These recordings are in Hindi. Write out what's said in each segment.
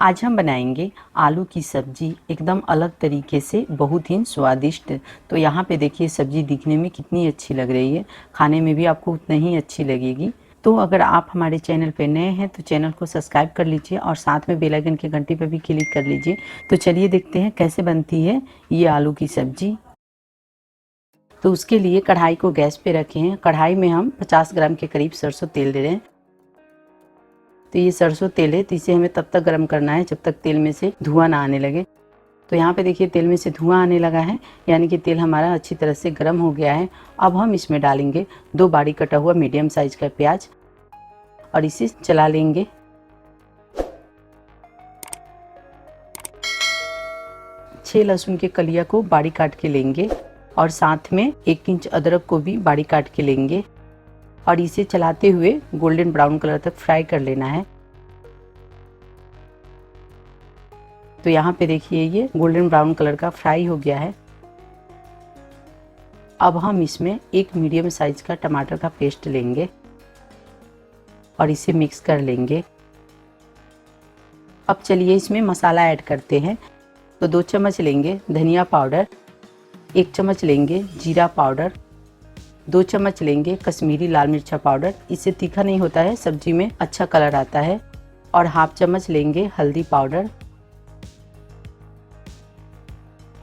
आज हम बनाएंगे आलू की सब्जी एकदम अलग तरीके से, बहुत ही स्वादिष्ट। तो यहाँ पे देखिए सब्जी दिखने में कितनी अच्छी लग रही है, खाने में भी आपको उतना ही अच्छी लगेगी। तो अगर आप हमारे चैनल पे नए हैं तो चैनल को सब्सक्राइब कर लीजिए और साथ में बेल आइकन की घंटी पर भी क्लिक कर लीजिए। तो चलिए देखते हैं कैसे बनती है ये आलू की सब्जी। तो उसके लिए कढ़ाई को गैस पे रखे हैं। कढ़ाई में हम 50 ग्राम के करीब सरसों तेल दे रहे हैं। तो ये सरसों तेल है, तो इसे हमें तब तक गर्म करना है जब तक तेल में से धुआं ना आने लगे। तो यहाँ पे देखिए तेल में से धुआं आने लगा है, यानी कि तेल हमारा अच्छी तरह से गर्म हो गया है। अब हम इसमें डालेंगे 2 बारीक कटा हुआ मीडियम साइज का प्याज और इसे चला लेंगे। छह लहसुन के कलिया को बारीक काट के लेंगे और साथ में 1 इंच अदरक को भी बारीक काट के लेंगे और इसे चलाते हुए गोल्डन ब्राउन कलर तक फ्राई कर लेना है। तो यहाँ पे देखिए ये गोल्डन ब्राउन कलर का फ्राई हो गया है। अब हम इसमें 1 मीडियम साइज का टमाटर का पेस्ट लेंगे और इसे मिक्स कर लेंगे। अब चलिए इसमें मसाला ऐड करते हैं। तो 2 चम्मच लेंगे धनिया पाउडर, 1 चम्मच लेंगे जीरा पाउडर, 2 चम्मच लेंगे कश्मीरी लाल मिर्चा पाउडर, इससे तीखा नहीं होता है, सब्जी में अच्छा कलर आता है, और हाफ चम्मच लेंगे हल्दी पाउडर।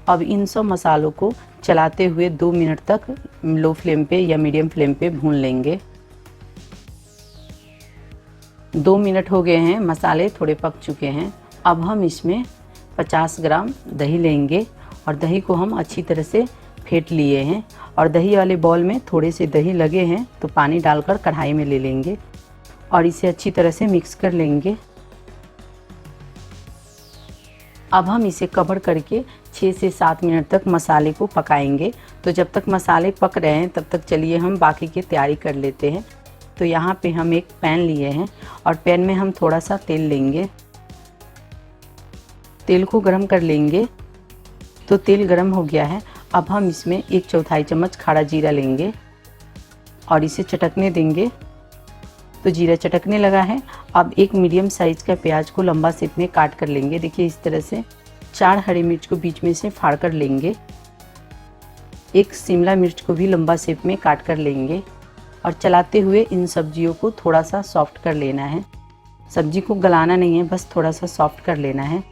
अब इन सब मसालों को चलाते हुए 2 मिनट तक लो फ्लेम पे या मीडियम फ्लेम पे भून लेंगे। 2 मिनट हो गए हैं, मसाले थोड़े पक चुके हैं। अब हम इसमें 50 ग्राम दही लेंगे और दही को हम अच्छी तरह से फेंट लिए हैं और दही वाले बॉल में थोड़े से दही लगे हैं, तो पानी डालकर कढ़ाई में ले लेंगे और इसे अच्छी तरह से मिक्स कर लेंगे। अब हम इसे कवर करके 6 से 7 मिनट तक मसाले को पकाएंगे। तो जब तक मसाले पक रहे हैं तब तक चलिए हम बाकी की तैयारी कर लेते हैं। तो यहाँ पे हम एक पैन लिए हैं और पैन में हम थोड़ा सा तेल लेंगे। तेल को गरम कर लेंगे। तो तेल गरम हो गया है। अब हम इसमें 1/4 चम्मच खाड़ा जीरा लेंगे और इसे चटकने देंगे। तो जीरा चटकने लगा है। अब 1 मीडियम साइज का प्याज को लंबा शेप में काट कर लेंगे। देखिए इस तरह से 4 हरी मिर्च को बीच में से फाड़ कर लेंगे। 1 शिमला मिर्च को भी लंबा शेप में काट कर लेंगे और चलाते हुए इन सब्जियों को थोड़ा सा सॉफ्ट कर लेना है। सब्जी को गलाना नहीं है, बस थोड़ा सा सॉफ्ट कर लेना है।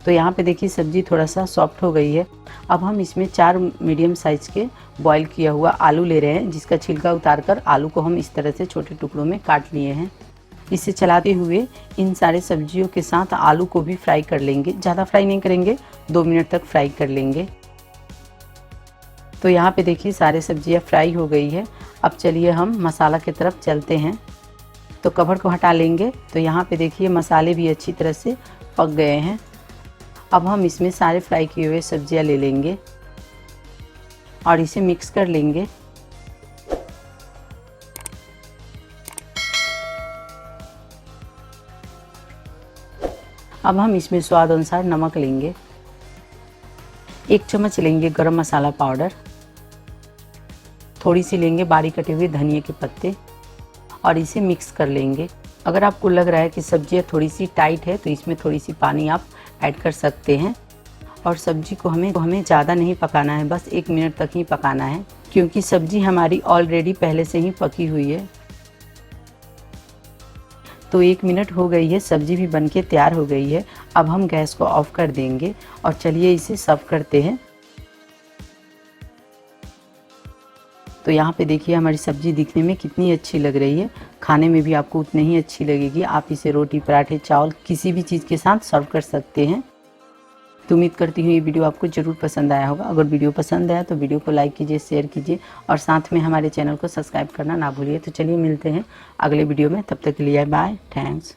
तो यहाँ पे देखिए सब्जी थोड़ा सा सॉफ्ट हो गई है। अब हम इसमें 4 मीडियम साइज के बॉईल किया हुआ आलू ले रहे हैं, जिसका छिलका उतारकर आलू को हम इस तरह से छोटे टुकड़ों में काट लिए हैं। इसे चलाते हुए इन सारे सब्जियों के साथ आलू को भी फ्राई कर लेंगे। ज़्यादा फ्राई नहीं करेंगे, 2 मिनट तक फ्राई कर लेंगे। तो यहाँ पे देखिए सारे सब्जियाँ फ्राई हो गई है। अब चलिए हम मसाला की तरफ चलते हैं। तो कवर को हटा लेंगे। तो यहाँ पे देखिए मसाले भी अच्छी तरह से पक गए हैं। अब हम इसमें सारे फ्राई किए हुए सब्जियां ले लेंगे और इसे मिक्स कर लेंगे। अब हम इसमें स्वाद अनुसार नमक लेंगे। 1 चम्मच लेंगे गरम मसाला पाउडर, थोड़ी सी लेंगे बारीक कटे हुए धनिया के पत्ते और इसे मिक्स कर लेंगे। अगर आपको लग रहा है कि सब्जियां थोड़ी सी टाइट है तो इसमें थोड़ी सी पानी आप ऐड कर सकते हैं। और सब्जी को हमें ज़्यादा नहीं पकाना है, बस 1 मिनट तक ही पकाना है, क्योंकि सब्जी हमारी ऑलरेडी पहले से ही पकी हुई है। तो 1 मिनट हो गई है, सब्जी भी बनके तैयार हो गई है। अब हम गैस को ऑफ कर देंगे और चलिए इसे सर्व करते हैं। तो यहाँ पे देखिए हमारी सब्जी दिखने में कितनी अच्छी लग रही है, खाने में भी आपको उतनी ही अच्छी लगेगी। आप इसे रोटी, पराठे, चावल किसी भी चीज़ के साथ सर्व कर सकते हैं। तो उम्मीद करती हूँ ये वीडियो आपको ज़रूर पसंद आया होगा। अगर वीडियो पसंद आया तो वीडियो को लाइक कीजिए, शेयर कीजिए और साथ में हमारे चैनल को सब्सक्राइब करना ना भूलिए। तो चलिए मिलते हैं अगले वीडियो में, तब तक के लिए बाय, थैंक्स।